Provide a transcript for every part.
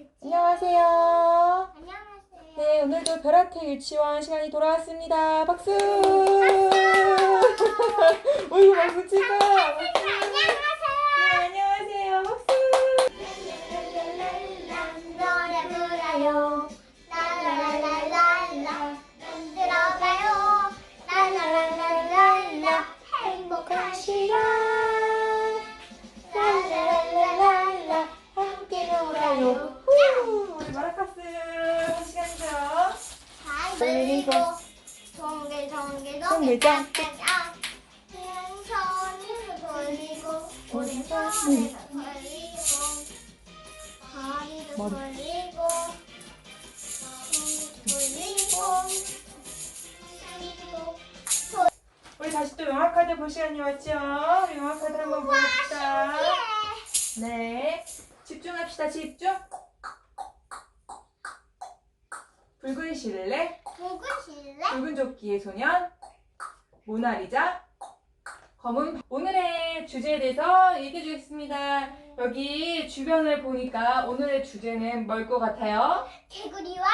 안녕하세요. 안녕하세요. 네, 오늘도 별아태 유치원 시간이 돌아왔습니다. 박수! 어이구, 박수 치고! 박수! 네, 안녕하세요. 박수! 노래 불러요. 라라라라라 들어가요. 라라라라라 행복한 시간. 라라라라라 함께 놀아요. 우리 마라카스 시간이죠? 잘 들리고 동글동글 동글 짱짱짱 손을 돌리고 오른손을 돌리고 다리도 돌리고 우리 다시 또 영화카드 볼 시간이 왔죠? 우리 영화카드 한번 봅시다. 네, 집중합시다. 집중. 붉은 실내, 붉은 실내 붉은 조끼의 소년, 모나리자, 검은. 오늘의 주제에 대해서 얘기해 주겠습니다. 여기 주변을 보니까 오늘의 주제는 뭘 것 같아요? 개구리와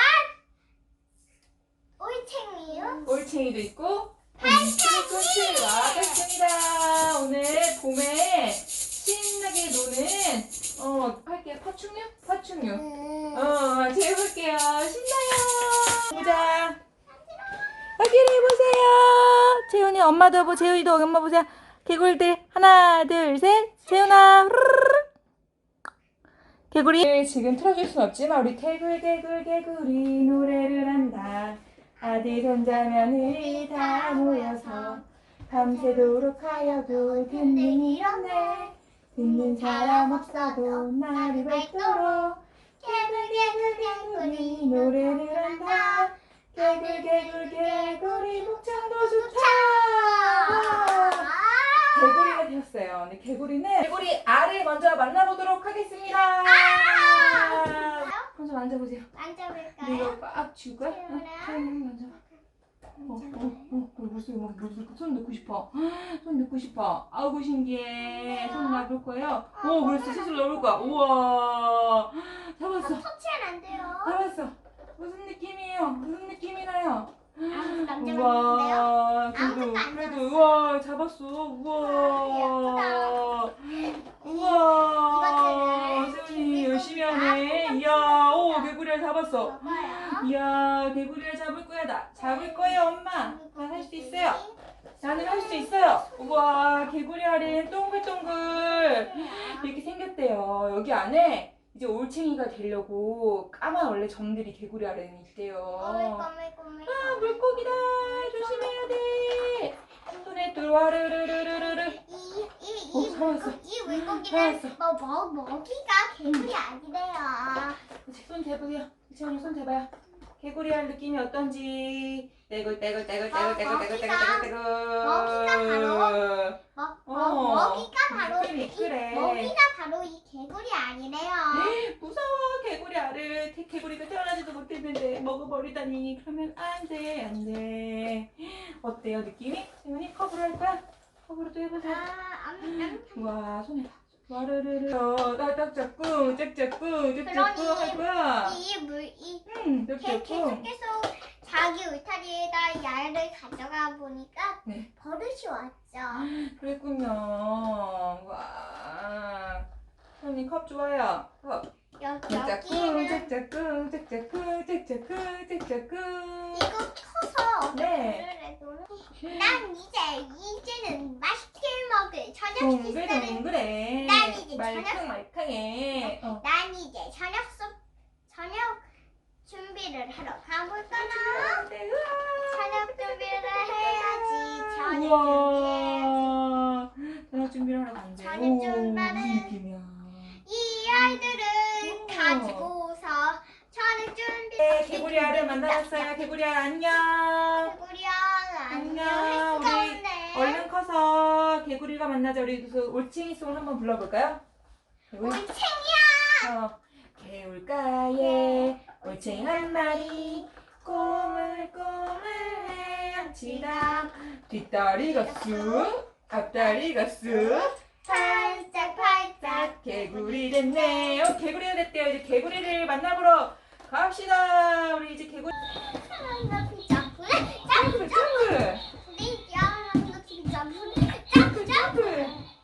올챙이요. 올챙이도 있고 팔짱꽃을 나왔습니다. 오늘 봄에 신나게 노는 할게요. 파충류? 파충류. 재볼게요. 신나요. 보자. 여기를 보세요. 재훈이 엄마도 보고 재훈이도 엄마 보세요. 개구리들 하나 둘 셋. 재훈아. 후루루루. 개구리 지금 틀어줄 순 없지만 우리 개구리 노래를 한다. 아들 손자 며느리 다 모여서 밤새도록 하여도 듣는 이 없네. 듣는 사람 없어도 날이 밝도록 개구리 노래를 한다. 개구리 목청도 좋다. 개구리가 되었어요. 근데 개구리 알을 먼저 만나보도록 하겠습니다. 먼저 만져보세요. 근데 만져볼까요? 이거 꽉 쥐고 먼저. 벌써 손 넣고 싶어. 손 넣고 싶어. 아이고 신기해. 손 놔볼 거예요. 오, 그랬어. 스스로 넣을 거야. 우와. 잡았어. 터치는 안 돼요. 잡았어. 무슨 느낌이에요? 무슨 느낌이 나요? 만져봤는데요. 우와. 아무것도 안 그래도 잡았어요. 우와. 잡았어. 우와. 우와. 세훈이 열심히 하네. 이야. 오, 개구리를 잡았어. 봐봐요. 이야, 개구리를 잡을 거야. 나 잡을 거예요, 엄마. 난 할 수 있어요. 나는 할 수 있어요. 우와, 개구리 알은 동글동글 이렇게 생겼대요. 여기 안에 이제 올챙이가 되려고 까만 원래 점들이 개구리 알에는 있대요. 꼬물꼬물꼬물. 아, 물고기다. 조심해야 돼. 손에 들와르르르르르. 잡았어. 이 물고기는 잡았어. 먹이가 개구리 아니래요. 손 대보세요. 지원이 손 대봐요. 개구리 알 느낌이 어떤지. 떼굴떼굴. 먹이가 바로 느낌이 이끌해. 먹이가 바로 이 개구리 아니래요. 무서워. 개구리 알을 개구리가 태어나지도 못했는데 먹어버리다니. 그러면 안돼. 어때요 느낌이? 세훈이 컵으로 할 거야? 컵으로도 해보세요. 우와, 손에 봐. 와르르르. 짝짝꿍 할 거야. 이 짝짝꿍. 계속 자기 울타리에다 야를 가져가 보니까 네. 버릇이 왔죠. 그랬군요. 와. 세훈이 컵 좋아요. 컵. 짝짝꿍. 이거 커서 네. 난 이제는 맛있게 먹을 저녁 식사를 동글동글해. 난 이제 말캉말캉해. 난 이제 저녁 준비를 하러 가볼까나. 저녁 준비를 해야지. 저녁 준비해야지. 우와. 저녁 준비를 하러 간대. 저녁 오, 준비를 무슨 느낌이야. 이 아이들을 가지고서 저녁 준비. 네, 개구리 알을 만나봤어요. 개구리 알 안녕. 개구리야 안녕. 안녕. 우리 할 수가 없네. 얼른 커서 개구리가 만나자. 우리 그래서 올챙이송을 한번 불러볼까요? 올챙이야. 개울가에 올챙이 한 마리 꼬물꼬물 헤엄치다. 뒷다리가 쑥 앞다리가 쑥 팔짝팔짝 개구리 됐네. 개구리가 됐대요. 이제 개구리를 만나보러 갑시다. 우리 이제 개구리. 점프.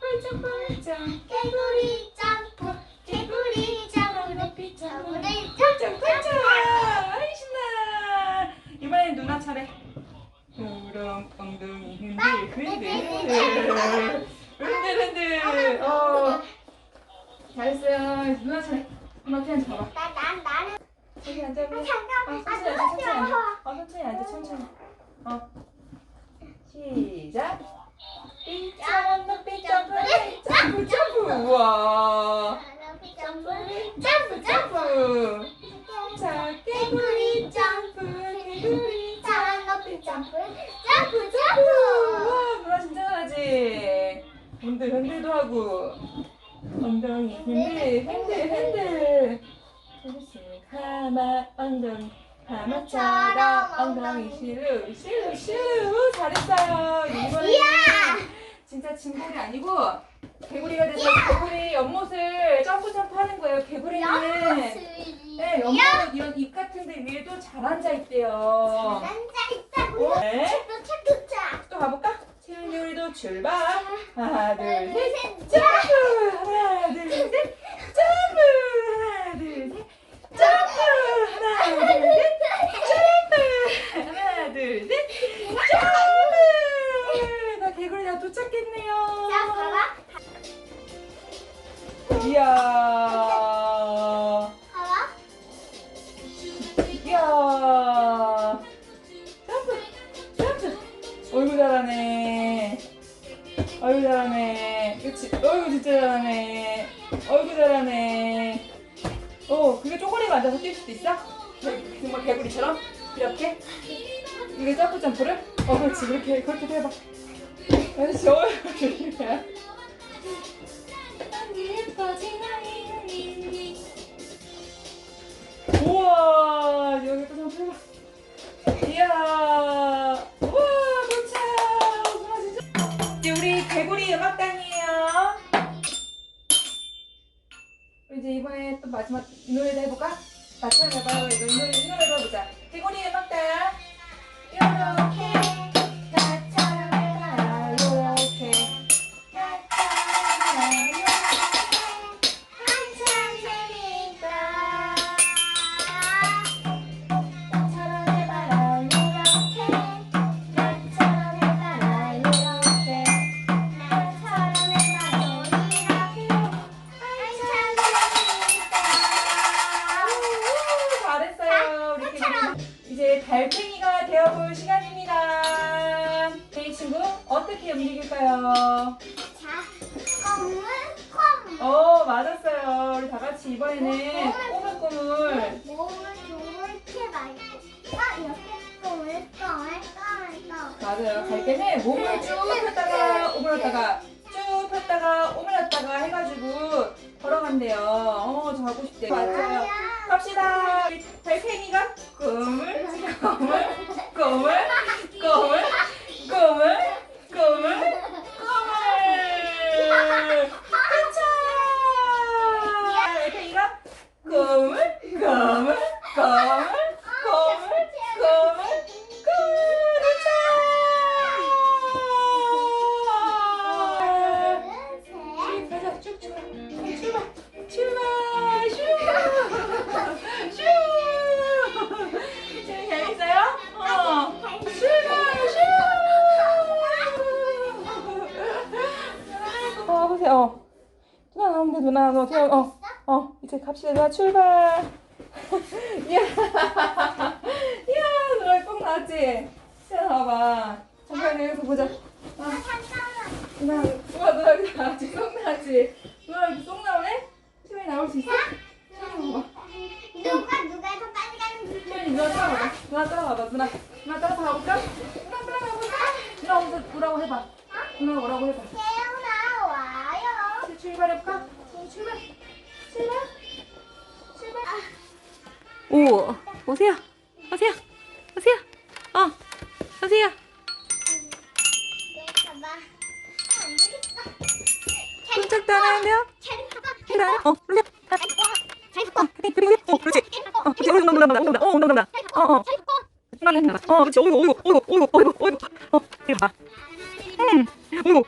훌쩍훌쩍 개구리 점프. 개구리 점프 높이 점프. 훌쩍훌쩍. 아이 신나. 이번엔 누나 차례. 그럼 엉덩이 흔들. 잘했어요. 누나 차례. 누나 그냥 잡아. 여기 앉아. 천천히 앉아. 천천히. 시작. 삐처럼 높이 점프. 우와. 점프. 자, 개구리 점프. 우와, 누나 진짜 잘하지. 흔들도 하고. 엉덩이 흔들. 잘했어. 엉덩이. 하마처럼 엉덩이 슈. 잘했어요. 이번에는 진짜 진공이 아니고 개구리가 돼서 개구리 연못을 점프 하는 거예요. 개구리는 네, 연못 이런 잎 같은 데 위에도 잘 앉아 있대요. 네. 또 가볼까? 채은이 우리도 출발. 하나 둘 셋 점프. 하나 둘 셋 점프. 하나 둘 셋 점프. 하나 둘 셋 점프. 하나 둘 셋 점프. 나 개구리 다 도착했네요. 이야. 점프. 어이구 잘하네. 그치? 어이구 진짜 잘하네. 그게 쪼그리고 앉아서 뛸 수도 있어? 정말 개구리처럼? 이렇게? 이게 점프를? 그렇지. 그렇게도 해봐. 그렇지. 조심해. 우와, 여기 또 점프 해봐. 이야, 우와, 도착. 누나 진짜. 이제 우리 개구리 음악단이에요. 이제 이번에 또 마지막 이 노래도 해볼까? 마지막 해봐요. 이 노래 해보자. 개구리 음악단. 요렇게 나처럼 해봐라. 요렇게 나처럼 해봐라. 한참 재밌다. 나처럼 해봐라. 요렇게 나처럼 해봐라. 요렇게 나처럼 해봐라. 이렇게 한참 재밌다. 잘했어요. 우리 개구리. 이제 달팽이가 되어볼 시간입니다. 저희 친구 어떻게 움직일까요? 맞았어요. 우리 다 같이 이번에는 꼬물꼬물. 몸을 이렇게 말고 이렇게 꼬물. 맞아요. 갈 때는 몸을 쭉 폈다가 오므렸다가 쭉 폈다가 오므렸다가 해가지고 걸어간대요. 저 하고 싶대요. 맞아요. 갑시다. 우리 달팽이가 꼬물. 그쵸? 달팽이가 꼬물. 가자. 쭉 출발. 슈. 재밌어요? 보세요. 누나 나오는데 누나 너 태워. 이제 갑시다. 누나 출발. 이야 누나 꼭 나왔지? 태워 봐봐. 잠깐 여기서 보자. 누나 아직 쏙 나왔지? 누나 이렇게 쏙 나오네? 시간이 나올 수 있어? 누가 더 빨리 가는지. 시간이 누나 따라가봐. 누나 따라가볼까? 누나 오늘 뭐라고 해봐. 누나 뭐라고 해봐. 태어나 와요. 출발해볼까? 출발. 오, 오세요. 오세요. 봐봐. 안 되겠어. 꼼짝도 안 하면? 캐리 봐봐. 그렇지. 그렇지. 온다. 그렇지. 어이구. 이거 봐.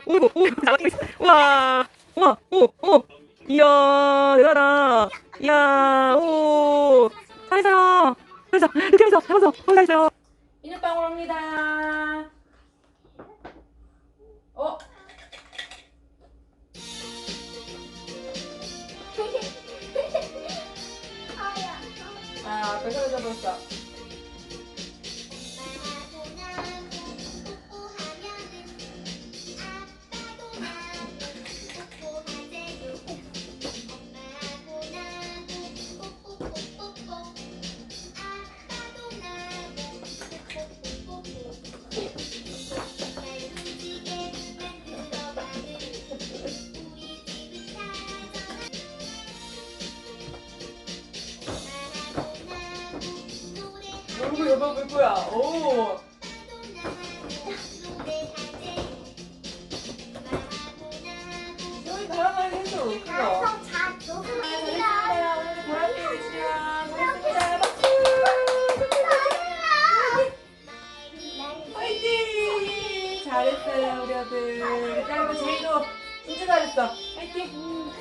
어이구. 잘하고 있어. 와. 오. 이야, 대단하다. 이야, 오. 잘했어요. 이렇게 해서, 잘했어요. 비눗방울 옵니다. 앞에 떨어져 버렸어. 여보 볼 거야. 오. 여기 바람만 해서 그거. 화이팅! 잘했어요 우리 아들. 짧고 제이도 진짜 잘했어. 화이팅!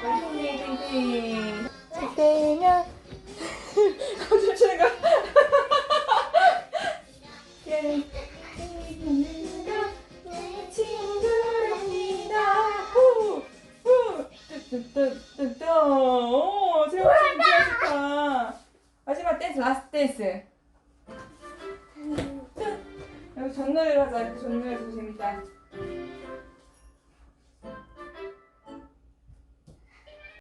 화이팅! 잘 때면 어쩔 제가 오, 세영 진짜 좋다. 마지막 댄스, 라스트 댄스. 여기 전노래를 하자. 전노래 더 재밌다.